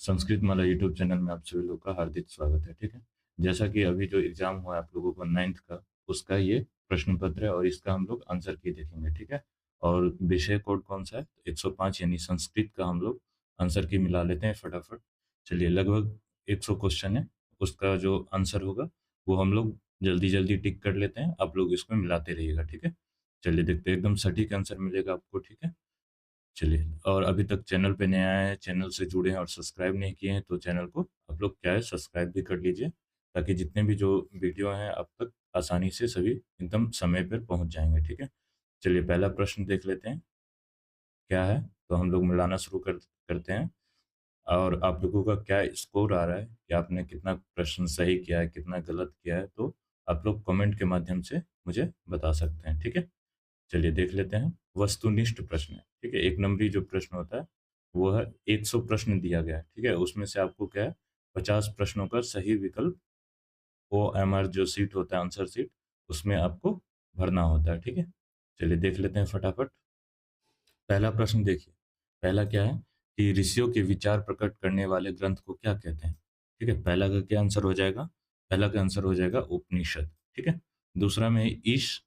संस्कृत माला YouTube channel में आप सभी लोग का हार्दिक स्वागत है। ठीक है, जैसा कि अभी जो एग्जाम हुआ है आप लोगों को 9th का, उसका ये प्रश्न पत्र है और इसका हम लोग आंसर की देखेंगे। ठीक है, और विषय कोड कौन सा है? 105 यानी संस्कृत का हम लोग आंसर की मिला लेते हैं फटाफट। चलिए, लगभग 100 क्वेश्चन है, उसका जो आंसर होगा वो हम लोग जल्दी जल्दी टिक कर लेते हैं। आप लोग इसमें मिलाते रहिएगा। ठीक है, चलिए देखते हैं, एकदम सटीक आंसर मिलेगा आपको। ठीक है, चलिए, और अभी तक चैनल पे नए आए हैं, चैनल से जुड़े हैं और सब्सक्राइब नहीं किए हैं, तो चैनल को आप लोग क्या है सब्सक्राइब भी कर लीजिए, ताकि जितने भी जो वीडियो हैं आप तक आसानी से सभी एकदम समय पर पहुंच जाएंगे। ठीक है, चलिए पहला प्रश्न देख लेते हैं क्या है। तो हम लोग मिलाना शुरू करते हैं, और आप लोगों का क्या स्कोर आ रहा है कि आपने कितना प्रश्न सही किया है, कितना गलत किया है, तो आप लोग कमेंट के माध्यम से मुझे बता सकते हैं। ठीक है, चलिए देख लेते हैं। वस्तुनिष्ठ प्रश्न है। ठीक है, एक नंबरी जो प्रश्न होता है वो है, 100 प्रश्न दिया गया है। ठीक है, उसमें से आपको क्या है 50 प्रश्नों का सही विकल्प OMR जो सीट होता है, आंसर सीट, उसमें आपको भरना होता है। ठीक है, चलिए देख लेते हैं फटाफट। पहला प्रश्न देखिए, पहला क्या है कि ऋषियों के विचार प्रकट करने वाले ग्रंथ को क्या कहते हैं? ठीक है, पहला का क्या आंसर हो जाएगा? पहला का आंसर हो जाएगा उपनिषद। ठीक है, दूसरा में ईश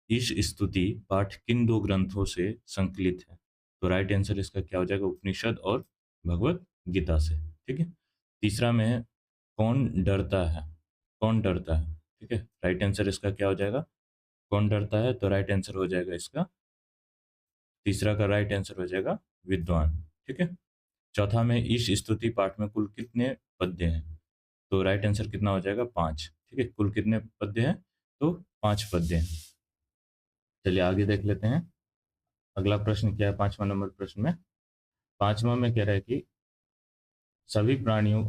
ईश स्तुति पाठ किन दो ग्रंथों से संकलित है? तो राइट आंसर इसका क्या हो जाएगा? उपनिषद और भगवत गीता से। ठीक है, तीसरा में है, कौन डरता है? कौन डरता है? ठीक है, राइट आंसर इसका क्या हो जाएगा? कौन डरता है? तो राइट आंसर हो जाएगा इसका, तीसरा का राइट आंसर हो जाएगा विद्वान। ठीक है, चौथा में ईश स्तुति पाठ में कुल कितने पद्य हैं? तो राइट आंसर कितना हो जाएगा? 5। ठीक है, कुल कितने पद्य हैं? तो 5 पद्य हैं। चलिए आगे देख लेते हैं, अगला प्रश्न क्या है 5वां नंबर प्रश्न में। 5वां में कह रहा है कि सभी प्राणियों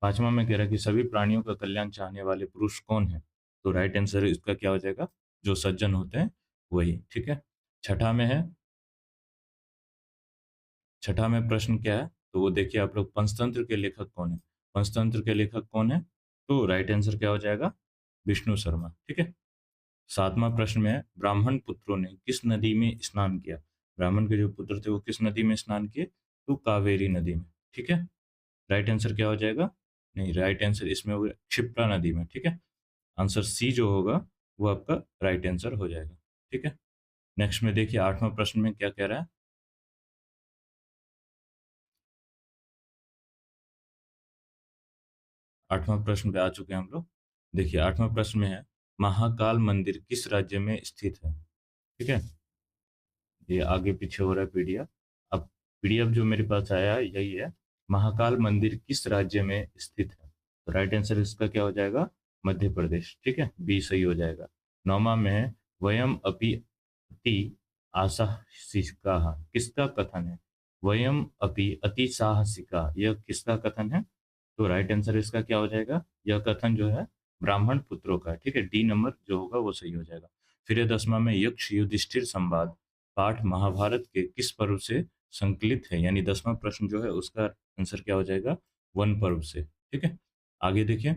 5वां में कह रहा है कि सभी प्राणियों का कल्याण चाहने वाले पुरुष कौन है? तो राइट आंसर इसका क्या हो जाएगा? जो सज्जन होते हैं वही। ठीक है, छठा में है, छठा में प्रश्न क्या है? तो वो देखिए आप लोग, पंचतंत्र के लेखक कौन है? पंचतंत्र के लेखक कौन है? तो राइट आंसर क्या हो जाएगा? विष्णु शर्मा। ठीक है, सातवां प्रश्न में है, ब्राह्मण पुत्रों ने किस नदी में स्नान किया? ब्राह्मण के जो पुत्र थे वो किस नदी में स्नान किए? तो कावेरी नदी में। ठीक है, राइट आंसर क्या हो जाएगा? नहीं, राइट आंसर इसमें होगा क्षिप्रा नदी में। ठीक है, आंसर सी जो होगा वो आपका राइट आंसर हो जाएगा। ठीक है, नेक्स्ट में देखिए 8वां प्रश्न में क्या कह रहा है। 8वां प्रश्न पे आ चुके हैं हम लोग। देखिए 8वां प्रश्न में है, महाकाल मंदिर किस राज्य में स्थित है? ठीक है, ये आगे पीछे हो रहा है पीडीएफ। अब पीडीएफ जो मेरे पास आया है यही है, महाकाल मंदिर किस राज्य में स्थित है? तो राइट आंसर इसका क्या हो जाएगा? मध्य प्रदेश। ठीक है, बी सही हो जाएगा। 9वां में है, वयम अपि अति आसाहसिका, किसका कथन है? वयम अपि अति साहसिका, यह किसका कथन है? तो राइट आंसर इसका क्या हो जाएगा? यह कथन जो है ब्राह्मण पुत्रों का है। ठीक है, डी नंबर जो होगा वो सही हो जाएगा। फिर ये 10वां में, यक्ष युधिष्ठिर संवाद पाठ महाभारत के किस पर्व से संकलित है? यानी 10वां प्रश्न जो है उसका आंसर क्या हो जाएगा? वन पर्व से। ठीक है, आगे देखिए,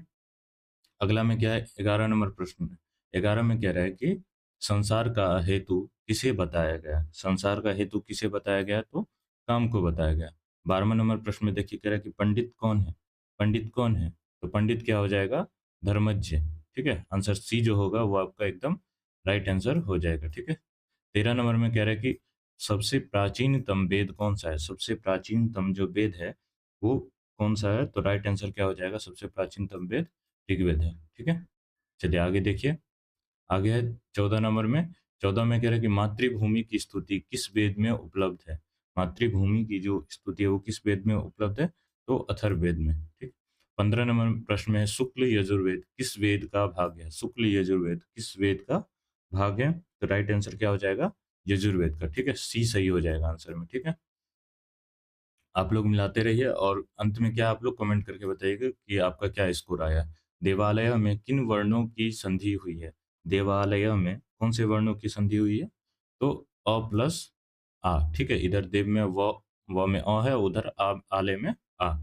अगला में क्या है 11 नंबर प्रश्न में। 11 में कह रहा है कि संसार का हेतु किसे बताया गया? संसार का हेतु किसे बताया गया? तो काम को बताया गया। 12वां नंबर प्रश्न में देखिए कह रहा है कि पंडित कौन है? पंडित कौन है? तो पंडित क्या हो जाएगा? धर्मज्ञ। ठीक है, आंसर सी जो होगा वो आपका एकदम राइट आंसर हो जाएगा। ठीक है, 13 नंबर में कह रहा है कि सबसे प्राचीनतम वेद कौन सा है? सबसे प्राचीनतम जो वेद है वो कौन सा है? तो राइट आंसर क्या हो जाएगा? सबसे प्राचीनतम वेद ऋग्वेद है। ठीक है, चलिए आगे देखिए, आगे है 14 नंबर में। 14 में कह रहा है कि मातृभूमि की स्तुति किस वेद में उपलब्ध है? मातृभूमि की जो स्तुति है वो किस वेद में उपलब्ध है? तो अथर्ववेद में। ठीक, 15 नंबर प्रश्न में है, शुक्ल यजुर्वेद किस वेद का भाग है? शुक्ल यजुर्वेद किस वेद का भाग है? तो राइट आंसर क्या हो जाएगा? यजुर्वेद का। ठीक है, सी सही हो जाएगा आंसर में। ठीक है, आप लोग मिलाते रहिए और अंत में क्या आप लोग कमेंट करके बताइएगा कि आपका क्या स्कोर आया। देवालय में किन वर्णों की संधि हुई है? देवालय में कौन से वर्णों की संधि हुई है? तो अ प्लस आ। ठीक है, इधर देव में व में अ है, उधर आले में आ।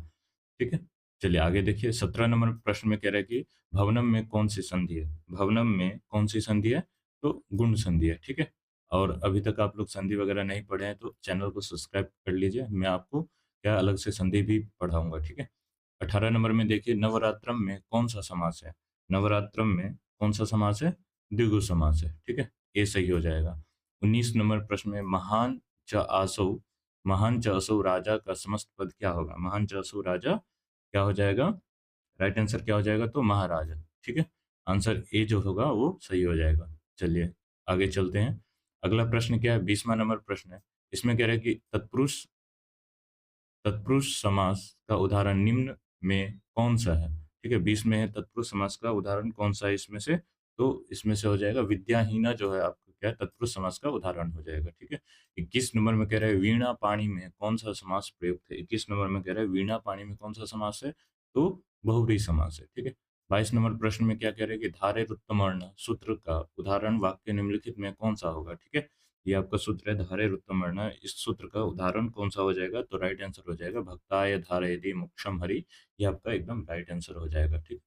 ठीक है, चलिए आगे देखिए, 17 नंबर प्रश्न में कह रहा है कि भवनम में कौन सी संधि है? भवनम में कौन सी संधि है? तो गुण संधि है। ठीक है, और अभी तक आप लोग संधि वगैरह नहीं पढ़े हैं तो चैनल को सब्सक्राइब कर लीजिए, मैं आपको क्या अलग से संधि भी पढ़ाऊँगा, ठीक है? 18 नंबर में देखिए नवरात्रम में कौन-सा समास है? नवरात्रम में कौन-सा समास है? द्विगु समास है, ठीक है? ये सही हो जाएगा। 19 नंबर प्रश्न में महान च असौ राजा का समस्त पद क्या होगा? महान च असौ राजा क्या हो जाएगा? राइट आंसर क्या हो जाएगा? तो महाराजा, ठीक है? आंसर ए जो होगा वो सही हो जाएगा। चलिए आगे चलते हैं। अगला प्रश्न क्या है? 20वां नंबर प्रश्न है। इसमें कह रहा है कि तत्पुरुष समास का उदाहरण निम्न में कौन-सा है? ठीक है, 20 में है तत्पुरुष समास का उदाहरण कौन-सा है इसमें से? तो इसमें से हो जाएगा विद्याहीना जो है आपका क्या है तत्पुरुष समास का उदाहरण हो जाएगा, ठीक है? 21 नंबर में कह रहा है वीणा पानी में कौन-सा समास प्रयुक्त है? 21 नंबर में कह रहा है वीणा पानी में कौन-सा समास है? तो बहुव्रीहि समास है, ठीक है? 22 नंबर प्रश्न में क्या कह रहे हैं कि धारे रुत्तमर्ण सूत्र का उदाहरण वाक्य निम्नलिखित में कौन-सा होगा? ठीक है? ये आपका सूत्र है धारे रुत्तमर्ण, इस सूत्र का उदाहरण कौन-सा हो जाएगा? तो राइट आंसर हो जाएगा भक्ताय धारयति मोक्षम हरि, ये आपका एकदम राइट आंसर हो जाएगा, ठीक।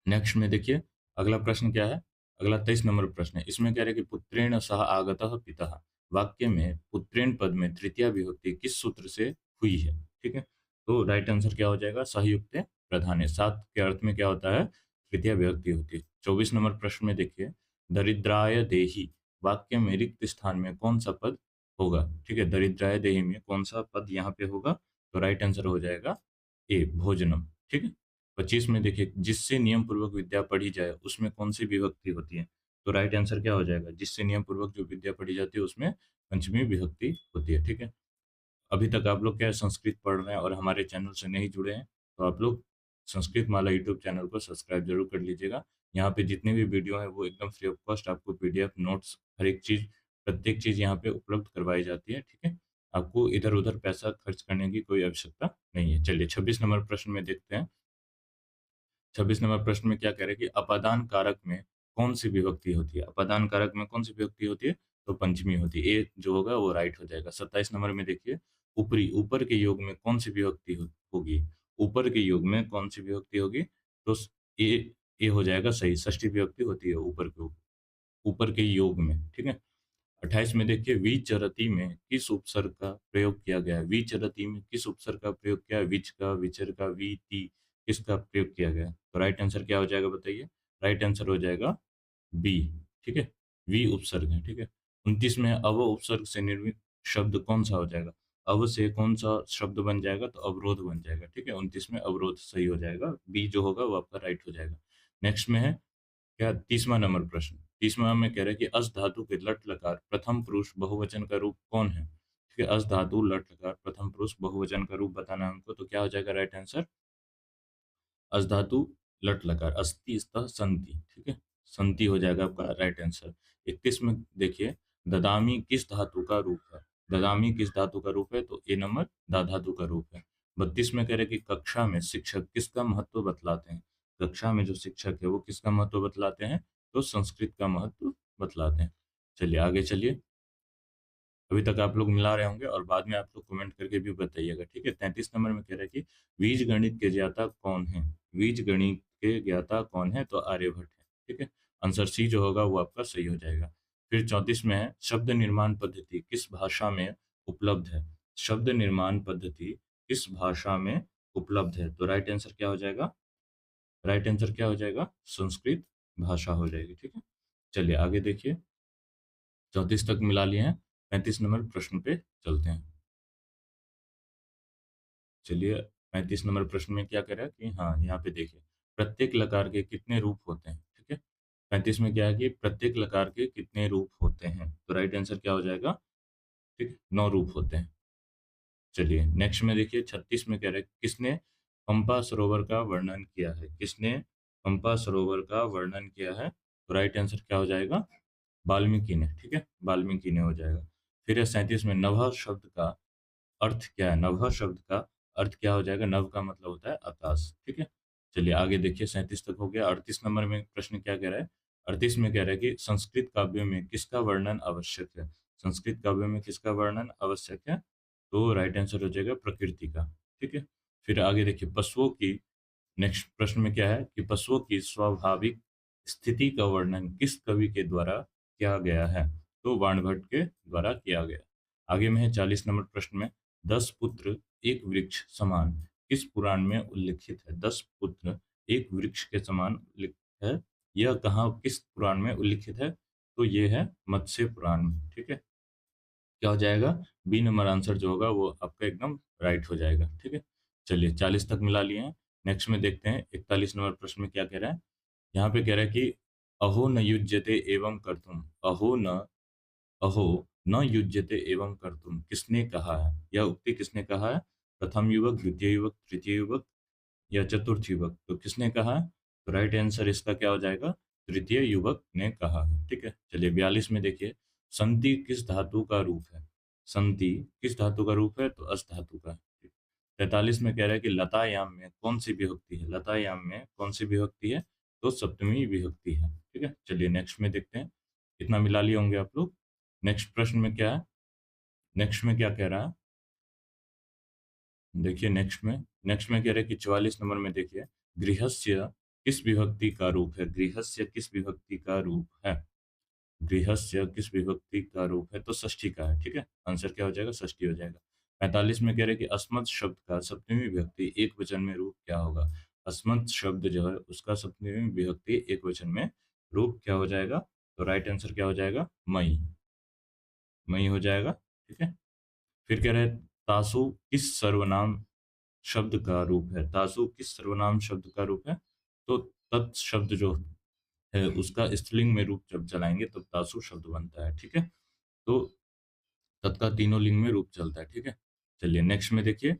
नेक्स्ट में देखिए, अगला प्रश्न क्या है? अगला 23 नंबर प्रश्न है। इसमें कह रहे हैं कि पुत्रेण सह आगतः पितः। वाक्य में पुत्रेण पद में तृतीया विभक्ति किस सूत्र से हुई है? ठीक है? तो राइट आंसर क्या हो जाएगा? सह प्रधाने। सात के अर्थ में क्या होता है? तृतीया विभक्ति होती है। 24 नंबर प्रश्न में देखिए, दरिद्राय देहि वाक्य में रिक्त स्थान में कौन-सा पद होगा? ठीक है? दरिद्राय देहि में कौन-सा पद यहाँ पे होगा? तो राइट आंसर हो जाएगा ए, भोजनम। ठीक है? 25 में देखिए, जिससे नियम पूर्वक विद्या पढ़ी जाए, उसमें कौन-सी विभक्ति होती है? तो राइट आंसर क्या हो जाएगा? जिससे नियम पूर्वक जो विद्या पढ़ी जाती है, उसमें पंचमी विभक्ति होती है, ठीक है? अभी तक आप लोग क्या है संस्कृत पढ़ रहे हैं और हमारे चैनल से नहीं जुड़े हैं, तो आप लोग संस्कृत माला यूट्यूब चैनल को सब्सक्राइब ज़रूर कर लीजिएगा। यहाँ पे जितने भी वीडियो हैं, वो एकदम फ्री ऑफ कॉस्ट आपको पीडीएफ, नोट्स, हर एक चीज़, प्रत्येक चीज़ यहाँ पे उपलब्ध करवाई जाती है, ठीक है? आपको इधर-उधर पैसा खर्च करने की कोई आवश्यकता नहीं है। चलिए 26 नंबर प्रश्न में देखते हैं। 26 नंबर प्रश्न में क्या कह रहे हैं कि अपादान कारक में कौन-सी विभक्ति होती है? अपादान कारक में कौन-सी विभक्ति होती है? तो पंचमी होती है। ए जो होगा वो राइट हो जाएगा। 27 नंबर में देखिए, ऊपरी, ऊपर के योग में कौन-सी विभक्ति होगी? ऊपर के योग में कौन-सी विभक्ति होगी? तो ए हो जाएगा सही, षष्ठी विभक्ति होती है ऊपर के योग में, ठीक है? 28 में देखिए, विचरति में किस उपसर्ग का प्रयोग किया गया है? विचरति में किस उपसर्ग का प्रयोग किया है? विच का, विचर का, ति किसका प्रयोग किया गया है? तो राइट आंसर क्या हो जाएगा बताइए? राइट आंसर हो जाएगा बी, ठीक है? वि उपसर्ग है, ठीक है? 29 में अव उपसर्ग से निर्मित शब्द कौन-सा हो जाएगा? अव से कौन-सा शब्द बन जाएगा? तो अवरोध बन जाएगा, ठीक है? 29 में अवरोध सही हो जाएगा, बी जो होगा वो आपका राइट हो जाएगा। नेक्स्ट में है क्या 30वां नंबर प्रश्न। 30वां में कह रहा है कि अस धातु के लट लकार प्रथम पुरुष बहुवचन का रूप कौन है? ठीक है, अस धातु लट लकार प्रथम पुरुष बहुवचन का रूप बताना है हमको, तो क्या हो जाएगा राइट आंसर? अस धातु लट लकार अस्ति स्तः सन्ति, ठीक है? सन्ति हो जाएगा आपका राइट आंसर। 31 में देखिए, ददामी किस धातु का रूप है? ददामी किस धातु का रूप है? तो ए नंबर दा धातु का रूप है। 32 में कह रहे हैं कि कक्षा में शिक्षक किसका महत्व बतलाते हैं? कक्षा में जो शिक्षक है वो किसका महत्व बतलाते हैं? तो संस्कृत का महत्व बतलाते हैं। चलिए आगे चलिए। अभी तक आप लोग मिला रहे होंगे और बाद में आप लोग कमेंट करके भी बताइएगा, ठीक है? 33 नंबर में कह रहा है कि बीजगणित के ज्ञाता कौन है? बीजगणित के ज्ञाता कौन है? तो आर्यभट्ट है, ठीक है? आंसर सी जो होगा वो आपका सही हो जाएगा। फिर 34 में है शब्द निर्माण पद्धति किस भाषा में उपलब्ध है? शब्द निर्माण पद्धति किस भाषा में उपलब्ध है? तो राइट आंसर क्या हो जाएगा? राइट आंसर क्या हो जाएगा? संस्कृत भाषा हो जाएगी, ठीक है? चलिए आगे देखिए। 34 तक मिला लिए हैं, 35 नंबर प्रश्न पे चलते हैं। चलिए 35 नंबर प्रश्न में क्या कह रहा है कि हाँ, यहाँ पे देखिए, प्रत्येक लकार के कितने रूप होते हैं, ठीक है? 35 में क्या है कि प्रत्येक लकार के कितने रूप होते हैं? तो राइट आंसर क्या हो जाएगा? ठीक, 9 रूप होते हैं। चलिए नेक्स्ट में देखिए 36 में कह रहा है किसने पंपा सरोवर का वर्णन किया है? किसने पंपा सरोवर का वर्णन किया है? तो राइट आंसर क्या हो जाएगा? वाल्मीकि ने, ठीक है? वाल्मीकि ने हो जाएगा। फिर है 37 में नभः शब्द का अर्थ क्या है? नभः शब्द का अर्थ क्या हो जाएगा? नभ का मतलब होता है आकाश, ठीक है? चलिए आगे देखिए 37 तक हो गया। 38 नंबर में प्रश्न क्या कह रहा है? 38 में कह रहा है कि संस्कृत काव्यों में किसका वर्णन आवश्यक है? संस्कृत काव्यों में किसका वर्णन आवश्यक है? तो राइट आंसर हो जाएगा प्रकृति का, ठीक है? फिर आगे देखिए पशुओं की नेक्स्ट प्रश्न में क्या है कि पशुओं की स्वाभाविक स्थिति का वर्णन किस कवि के द्वारा किया गया है? तो बाणभट्ट के द्वारा किया गया। आगे में है 40 नंबर प्रश्न में 10 पुत्र एक वृक्ष समान किस पुराण में उल्लिखित है? 10 पुत्र एक वृक्ष के समान उल्लिखित है, यह कहाँ किस पुराण में उल्लिखित है? तो ये है मत्स्य पुराण में। ठीक है, क्या हो जाएगा? बी नंबर आंसर जो होगा वो आपका एकदम राइट हो जाएगा। ठीक है, चलिए 40 तक मिला लिए हैं। नेक्स्ट में देखते हैं 41 नंबर प्रश्न में क्या कह रहा है। यहाँ पे कह रहा है कि अहो न युज्यते एवं कर्तुम, अहो न युज्यते एवं कर्तुम किसने कहा है? यह उक्ति किसने कहा है? प्रथम युवक, द्वितीय युवक, तृतीय युवक या चतुर्थ युवक? तो किसने कहा है? तो राइट आंसर इसका क्या हो जाएगा? तृतीय युवक ने कहा है। ठीक है, चलिए 42 में देखिए, संति किस धातु का रूप है? संति किस धातु का रूप है? तो अस धातु का। 43 में कह रहा है कि लतायाम में कौन सी विभक्ति है? लतायाम में कौन सी विभक्ति है? तो सप्तमी विभक्ति है। ठीक है, चलिए नेक्स्ट में देखते हैं। इतना मिला लिए होंगे आप लोग। नेक्स्ट प्रश्न में क्या है? नेक्स्ट में क्या कह रहा है? देखिए नेक्स्ट में कह रहे हैं कि 44 नंबर में देखिए, गृहस्य किस विभक्ति का रूप है? गृहस्य किस विभक्ति का रूप है? गृहस्य किस विभक्ति का रूप है? तो षष्ठी का है। ठीक है, आंसर क्या हो जाएगा? षष्ठी हो जाएगा। 45 में कह रहे हैं कि अस्मत् शब्द का सप्तमी विभक्ति एक वचन में रूप क्या होगा? अस्मत् शब्द जो है उसका सप्तमी विभक्ति एक वचन में रूप क्या हो जाएगा? तो राइट आंसर क्या हो जाएगा? मई। मई हो जाएगा। ठीक है, फिर कह रहे हैं तासु किस सर्वनाम शब्द का रूप है? तासु किस सर्वनाम शब्द का रूप है? तो तत् शब्द जो है उसका स्त्रीलिंग में रूप जब चलाएंगे तब तासु शब्द बनता है। ठीक है, तो तत्का तीनों लिंग में रूप चलता है। ठीक है, चलिए नेक्स्ट में देखिए,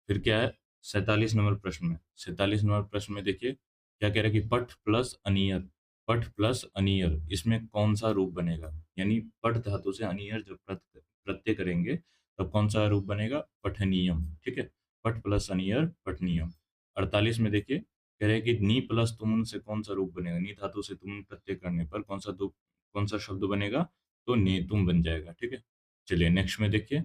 फिर क्या है? 47 नंबर प्रश्न में, 47 नंबर प्रश्न में देखिए क्या कह रहा है कि पठ प्लस अनियर, पठ प्लस अनियर इसमें कौन सा रूप बनेगा? यानी पठ धातु से अनियर जब प्रत्यय करेंगे तब कौन सा रूप बनेगा? पठनीयम। ठीक है, पठ प्लस अनियर पठनीयम। 48 में देखिए कह रहे हैं कि नी प्लस तुमुन से कौन सा रूप बनेगा? नी धातु से तुमुन प्रत्यय करने पर कौन सा शब्द बनेगा? तो नेतुम बन जाएगा। ठीक है, चलिए नेक्स्ट में देखिए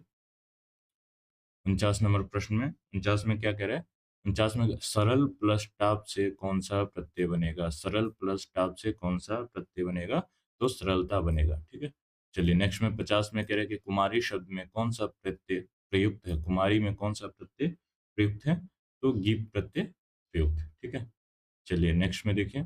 49 नंबर प्रश्न में, 49 में क्या कह रहा है? 49 में सरल प्लस टाप से कौन सा प्रत्यय बनेगा? सरल प्लस टाप से कौन सा प्रत्यय बनेगा? तो सरलता बनेगा। ठीक है, चलिए नेक्स्ट में 50 में कह रहे हैं कि कुमारी शब्द में कौन सा प्रत्यय प्रयुक्त है? कुमारी में कौन सा प्रत्यय प्रयुक्त है? तो गीप प्रत्यय प्रयुक्त है। ठीक है, चलिए नेक्स्ट में देखिए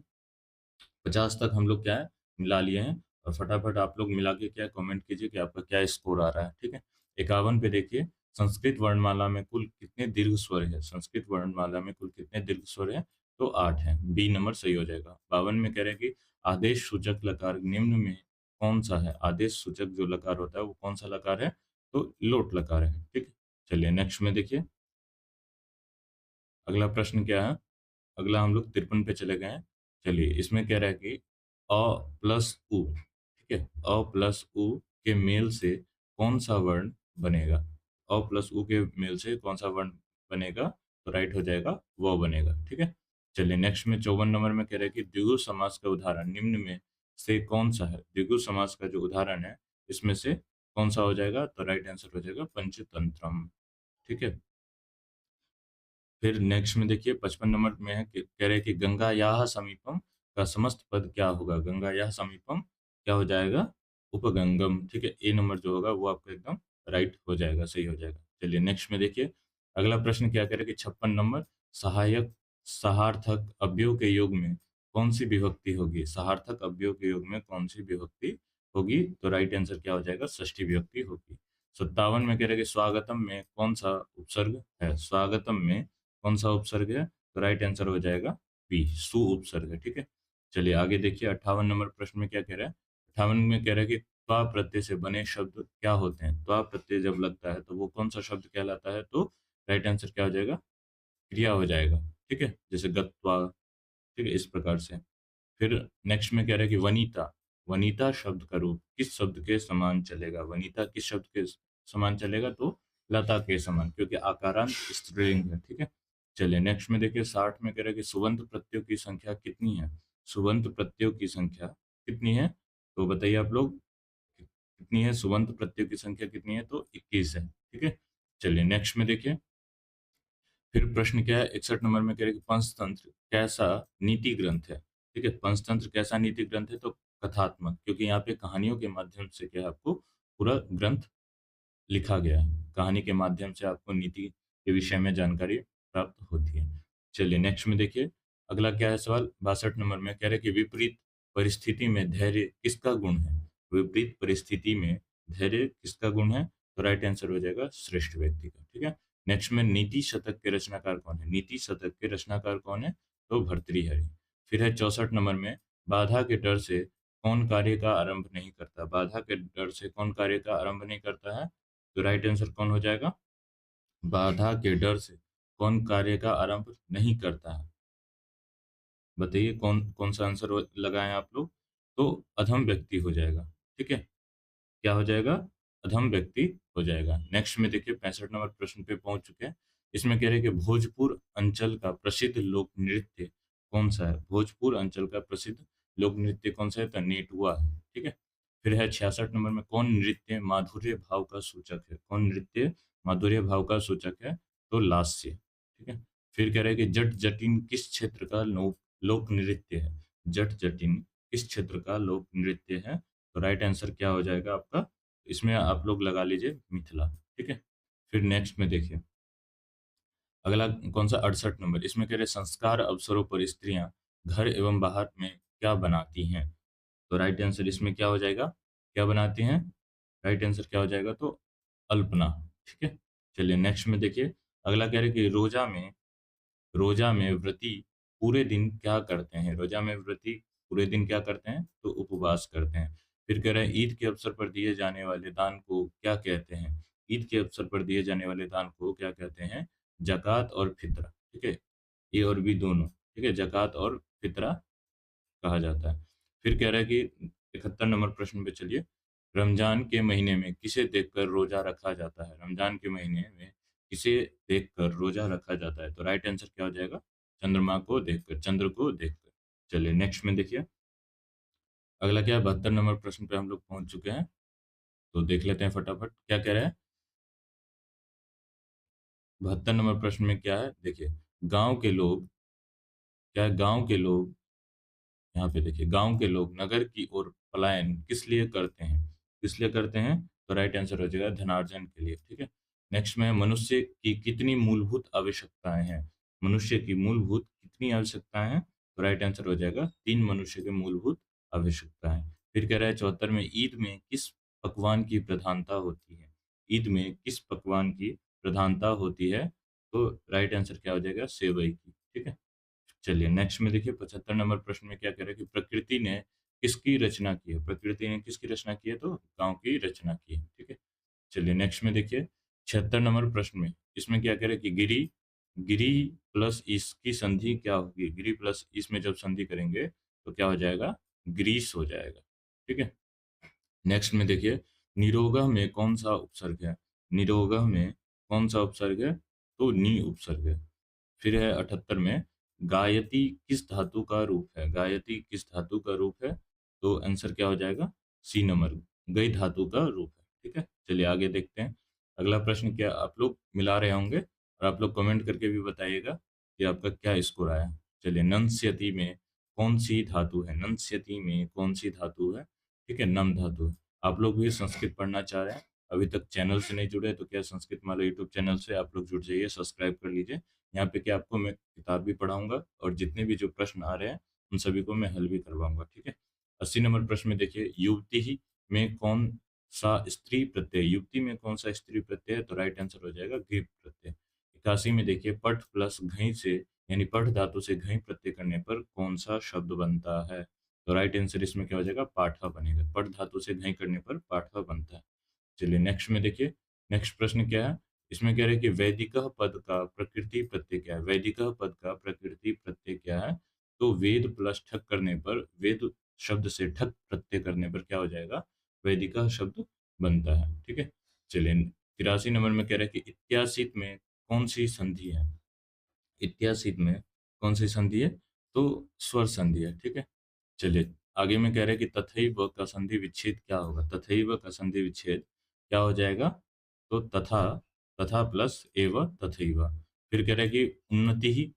50 तक हम लोग क्या है मिला लिए हैं, और फटाफट आप लोग मिला के क्या कमेंट कीजिए कि आपका क्या स्कोर आ रहा है। ठीक है, 51 पे देखिए, संस्कृत वर्णमाला में कुल कितने दीर्घ स्वर है? संस्कृत वर्णमाला में कुल कितने दीर्घ स्वर है? तो 8 है। बी नंबर सही हो जाएगा। 52 में कह रहे हैं कि आदेश सूचक लकार निम्न में कौन सा है? आदेश सूचक जो लकार होता है वो कौन सा लकार है? तो लोट लकार है। ठीक है, चलिए नेक्स्ट में देखिए, अगला प्रश्न क्या है? अगला हम लोग 53 पे चले गए हैं। चलिए इसमें कह रहा है कि अ प्लस उ, ठीक है? अ प्लस उ के मेल से कौन सा वर्ण बनेगा? अ प्लस उ के मेल से कौन सा वर्ण बनेगा? तो राइट हो जाएगा व बनेगा। ठीक है, चलिए नेक्स्ट में 54 नंबर में कह रहा है कि द्विगु समास का उदाहरण निम्न में से कौन सा है? द्विगु समास का जो उदाहरण है इसमें से कौन सा हो जाएगा? तो राइट आंसर हो जाएगा पंचतंत्रम। ठीक है, फिर नेक्स्ट में देखिए 55 नंबर में है कि कह रहे हैं कि गंगायाः समीपम का समस्त पद क्या होगा? गंगायाः समीपम क्या हो जाएगा? उपगंगम। ठीक है, ए नंबर जो होगा वो आपका एकदम राइट हो जाएगा, सही हो जाएगा। चलिए नेक्स्ट में देखिए, अगला प्रश्न क्या कह रहा है कि 56 नंबर, सहायक सहार्थक अव्ययों के योग में कौन सी विभक्ति होगी? सहार्थक अव्ययों के योग में कौन सी विभक्ति होगी? तो राइट आंसर क्या हो जाएगा? षष्ठी विभक्ति होगी। 57 में कह रहा है कि स्वागतम में कौन सा उपसर्ग है? स्वागतम में कौन सा उपसर्ग है? तो राइट आंसर हो जाएगा बी, सु उपसर्ग है। ठीक है, चलिए आगे देखिए 58 नंबर प्रश्न में क्या कह रहा है? 58 में कह रहा है कि त्वा प्रत्यय से बने शब्द क्या होते हैं? त्वा प्रत्यय जब लगता है तो वो कौन सा शब्द कहलाता है? तो राइट आंसर क्या हो जाएगा? क्रिया हो जाएगा। ठीक है, जैसे गत्वा। ठीक है, इस प्रकार से। फिर नेक्स्ट में कह रहा है कि वनिता, वनिता शब्द का रूप किस शब्द के समान चलेगा? वनिता किस शब्द के समान चलेगा? तो लता के समान, क्योंकि आकारांत स्त्रीलिंग है। ठीक है, चलिए नेक्स्ट में देखिए 60 में कह रहा है कि सुबंत प्रत्ययों की संख्या कितनी है? सुबंत प्रत्ययों की संख्या कितनी है? तो बताइए आप लोग कितनी है? सुबंत प्रत्ययों की संख्या कितनी है? तो 21 है। ठीक है, चलिए नेक्स्ट में देखिए, फिर प्रश्न क्या है? 61 नंबर में कह रहे हैं कि पंचतंत्र कैसा नीति ग्रंथ है? ठीक है, पंचतंत्र कैसा नीति ग्रंथ है? तो कथात्मक, क्योंकि यहाँ पे कहानियों के माध्यम से क्या है आपको पूरा ग्रंथ लिखा गया है। कहानी के माध्यम से आपको नीति के विषय में जानकारी प्राप्त होती है। चलिए नेक्स्ट में देखिए, अगला क्या है सवाल 62 नंबर में कह रहे हैं कि विपरीत परिस्थिति में धैर्य किसका गुण है? विपरीत परिस्थिति में धैर्य किसका गुण है? तो राइट आंसर हो जाएगा श्रेष्ठ व्यक्ति का, ठीक है? नेक्स्ट में नीति शतक के रचनाकार कौन है? नीति शतक के रचनाकार कौन है? तो भर्तृहरि। फिर है 64 नंबर में, बाधा के डर से कौन कार्य का आरंभ नहीं करता? बाधा के डर से कौन कार्य का आरंभ नहीं करता है? तो राइट आंसर कौन हो जाएगा? बाधा के डर से कौन कार्य का आरंभ नहीं करता है? बताइए कौन कौन सा आंसर लगाएं आप लोग? तो अधम व्यक्ति हो जाएगा, ठीक है? क्या हो जाएगा? अधम व्यक्ति हो जाएगा। नेक्स्ट में देखिए 65 नंबर प्रश्न पे पहुंच चुके हैं। इसमें कह रहे हैं कि भोजपुर अंचल का प्रसिद्ध लोक नृत्य कौन सा है? भोजपुर अंचल का प्रसिद्ध लोक नृत्य कौन सा है? तो नेटुआ है, ठीक है? फिर है 66 नंबर में, कौन नृत्य माधुर्य भाव का सूचक है? कौन नृत्य माधुर्य भाव का सूचक है? तो लास्य, ठीक है? फिर कह रहे हैं कि जट जटिन किस क्षेत्र का लोक नृत्य है? जट जटिन किस क्षेत्र का लोक नृत्य है? तो राइट आंसर क्या हो जाएगा आपका? इसमें आप लोग लगा लीजिए मिथिला, ठीक है? फिर नेक्स्ट में देखिए, अगला कौन-सा 68 नंबर, इसमें कह रहे हैं संस्कार अवसरों पर स्त्रियाँ घर एवं बाहर में क्या बनाती हैं? तो राइट आंसर इसमें क्या हो जाएगा? क्या बनाती हैं? राइट आंसर क्या हो जाएगा? तो अल्पना, ठीक है? चलिए नेक्स्ट में देखिए, अगला कह रहे हैं कि रोज़ा में व्रती पूरे दिन क्या करते हैं? रोज़ा में व्रती पूरे दिन क्या करते हैं? तो उपवास करते हैं। फिर कह रहे हैं ईद के अवसर पर दिए जाने वाले दान को क्या कहते हैं? ईद के अवसर पर दिए जाने वाले दान को क्या कहते हैं? ज़कात और फ़ित्रा, ठीक है? ए और बी दोनों, ठीक है? ज़कात और फ़ित्रा कहा जाता है। फिर कह रहा है कि 71 नंबर प्रश्न पे चलिए, रमज़ान के महीने में किसे देखकर रोज़ा रखा जाता है? रमज़ान के महीने में किसे देखकर रोज़ा रखा जाता है? तो राइट आंसर क्या हो जाएगा? चंद्रमा को देखकर, चंद्र को देखकर। चलिए नेक्स्ट में देखिए, अगला क्या है 72 नंबर प्रश्न पे हम लोग पहुँच चुके हैं, तो देख लेते हैं फटाफट क्या कह रहा है? 72 नंबर प्रश्न में क्या है? देखिए, गाँव के लोग क्या है गाँव के लोग यहाँ पे देखिए, गाँव के लोग नगर की ओर पलायन किस लिए करते हैं? किस लिए करते हैं? तो राइट आंसर हो जाएगा धनार्जन के लिए, ठीक है? नेक्स्ट में मनुष्य की कितनी मूलभूत आवश्यकताएँ हैं? मनुष्य की मूलभूत कितनी आवश्यकताएँ हैं? तो राइट आंसर हो जाएगा 3 मनुष्य की मूलभूत आवश्यकताएँ। फिर कह रहा है 74 में, ईद में किस पकवान की प्रधानता होती है? ईद में किस पकवान की प्रधानता होती है? तो राइट आंसर क्या हो जाएगा? सेवई की, ठीक है? चलिए नेक्स्ट में देखिए 75 नंबर प्रश्न में क्या कह रहा है कि प्रकृति ने किसकी रचना की है? प्रकृति ने किसकी रचना की है? तो गाँव की रचना की है, ठीक है? चलिए नेक्स्ट में देखिए 76 नंबर प्रश्न में इसमें क्या कह रहा है कि गिरी गिरी प्लस इस की संधि क्या होगी? गिरी प्लस इस में जब संधि करेंगे तो क्या हो जाएगा? ग्रीस हो जाएगा, ठीक है? नेक्स्ट में देखिए, निरोगह में कौन-सा उपसर्ग है? निरोगह में कौन-सा उपसर्ग है? तो नी उपसर्ग है। फिर है 78 में, गायति किस धातु का रूप है? गायति किस धातु का रूप है? तो आंसर क्या हो जाएगा? सी नंबर, गई धातु का रूप है, ठीक है? चलिए आगे देखते हैं। अगला प्रश्न क्या आप लोग मिला रहे होंगे और आप लोग कमेंट करके भी बताइएगा कि आपका क्या स्कोर आया। चलिए नंस्यति में कौन-सी धातु है? नंस्यति में कौन-सी धातु है? ठीक है, नम धातु है। आप लोग भी संस्कृत पढ़ना चाह रहे हैं, अभी तक चैनल से नहीं जुड़े हैं, तो क्या संस्कृत माला यूट्यूब चैनल से आप लोग जुड़ जाइए, सब्सक्राइब कर लीजिए। यहाँ पे क्या आपको मैं किताब भी पढ़ाऊँगा और जितने भी जो प्रश्न आ रहे हैं, उन सभी को मैं हल भी करवाऊँगा, ठीक है? 80 नंबर प्रश्न में देखिए, युवति ही में कौन-सा स्त्री प्रत्यय युवती में कौन-सा स्त्री प्रत्यय है? तो राइट आंसर हो जाएगा घी प्रत्यय। 81 में देखिए, पठ प्लस घई से यानी पठ धातु से घई प्रत्यय करने पर कौन-सा शब्द बनता है? तो राइट आंसर इसमें क्या हो जाएगा? पाठा बनेगा। पठ धातु से घई करने पर पाठा बनता है। चलिए नेक्स्ट में देखिए, नेक्स्ट प्रश्न क्या है? इसमें कह रहे हैं कि वैदिकः पद का प्रकृति प्रत्यय क्या है? वैदिकः पद का प्रकृति प्रत्यय क्या है? तो वेद प्लस ठक करने पर वेद शब्द से ठक प्रत्यय करने पर क्या हो जाएगा? वैदिकः शब्द बनता है, ठीक है? चलिए 83 नंबर में कह रहा है कि इत्यासित में कौन-सी संधि है? इत्यासित में कौन-सी संधि है? तो स्वर संधि है, ठीक है? चलिए, आगे में कह रहे हैं कि तथैव का संधि विच्छेद क्या होगा? तथैव का संधि विच्छेद क्या हो जाएगा? तो तथा, तथा प्लस एव तथैव। फिर कह रहा है कि उन्नति ही